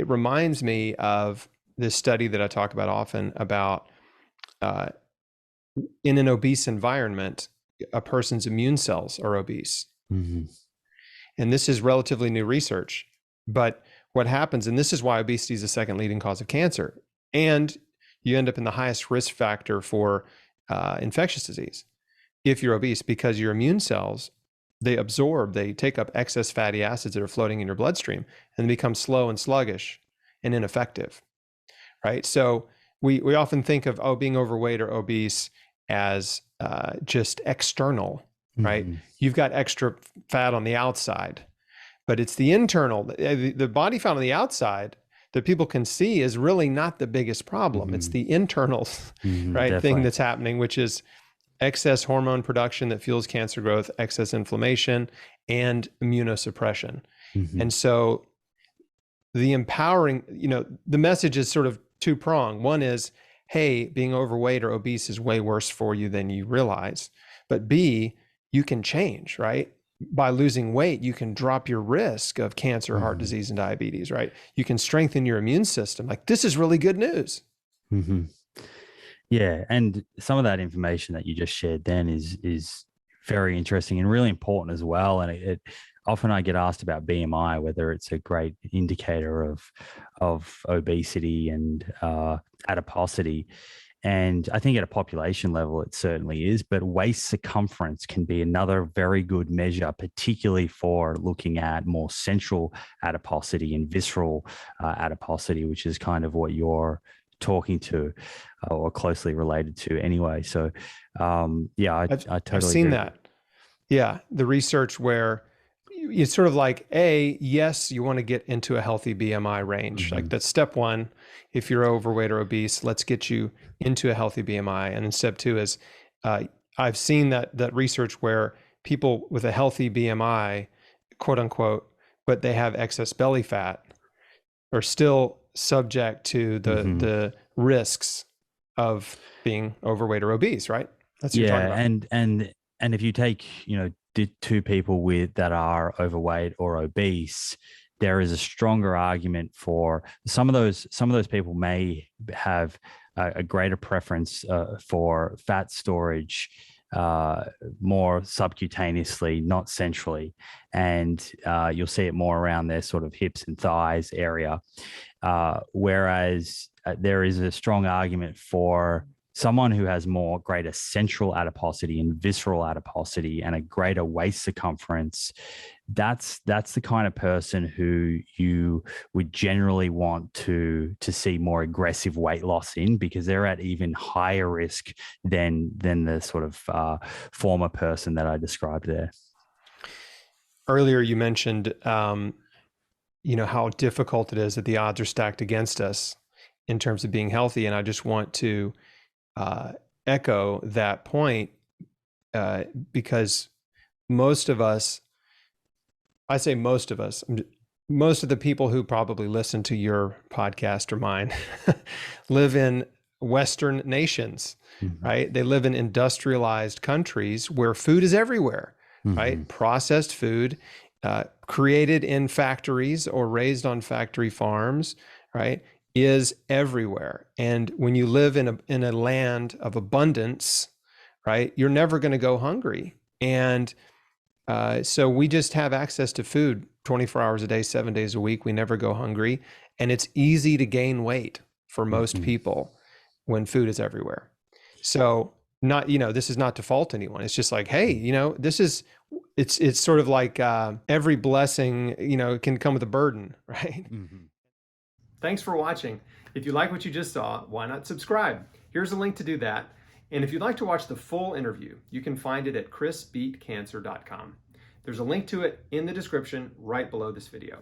it reminds me of this study that I talk about often about in an obese environment, a person's immune cells are obese. Mm-hmm. And this is relatively new research. But what happens, and this is why obesity is the second leading cause of cancer, and you end up in the highest risk factor for infectious disease if you're obese, because your immune cells, they take up excess fatty acids that are floating in your bloodstream and become slow and sluggish and ineffective, right? So we often think of being overweight or obese as just external, right? Mm-hmm. You've got extra fat on the outside, but it's the internal, the body fat on the outside that people can see is really not the biggest problem. Mm-hmm. It's the internal, Mm-hmm. right, Definitely. thing that's happening, which is excess hormone production that fuels cancer growth, excess inflammation, and immunosuppression. Mm-hmm. And so the empowering, the message is sort of two-pronged. One is, hey, being overweight or obese is way worse for you than you realize. But B, you can change, right? By losing weight, you can drop your risk of cancer, heart disease, and diabetes, right? You can strengthen your immune system. Like, this is really good news. Mm-hmm. Yeah, and some of that information that you just shared then is very interesting and really important as well. And it often I get asked about BMI, whether it's a great indicator of obesity and adiposity. And I think at a population level, it certainly is. But waist circumference can be another very good measure, particularly for looking at more central adiposity and visceral adiposity, which is kind of what you're talking to or closely related to anyway. So, yeah, I totally I've seen agree. that. Yeah, the research where it's sort of like, yes, you want to get into a healthy BMI range. Mm-hmm. Like, that's step one. If you're overweight or obese, let's get you into a healthy BMI. And then step two is, I've seen that research where people with a healthy BMI, quote unquote, but they have excess belly fat, are still subject to the risks of being overweight or obese, right? That's what you're talking Yeah, about. and if you take two people with that are overweight or obese, there is a stronger argument for some of those people may have a greater preference for fat storage more subcutaneously, not centrally, and you'll see it more around their sort of hips and thighs area. Whereas there is a strong argument for someone who has more greater central adiposity and visceral adiposity and a greater waist circumference. That's the kind of person who you would generally want to see more aggressive weight loss in, because they're at even higher risk than the sort of former person that I described there. Earlier, you mentioned, how difficult it is that the odds are stacked against us in terms of being healthy. And I just want to echo that point because most of us, I say most of us, most of the people who probably listen to your podcast or mine live in Western nations, Mm-hmm. right? They live in industrialized countries where food is everywhere, Mm-hmm. right? Processed food, created in factories or raised on factory farms, right, is everywhere. And when you live in a land of abundance, right, you're never going to go hungry. And so we just have access to food 24 hours a day, 7 days a week. We never go hungry. And it's easy to gain weight for most Mm-hmm. people when food is everywhere. So this is not to fault anyone. It's just like, hey, it's sort of like every blessing, can come with a burden, right? Mm-hmm. Thanks for watching. If you like what you just saw, why not subscribe? Here's a link to do that. And if you'd like to watch the full interview, you can find it at chrisbeatcancer.com. There's a link to it in the description right below this video.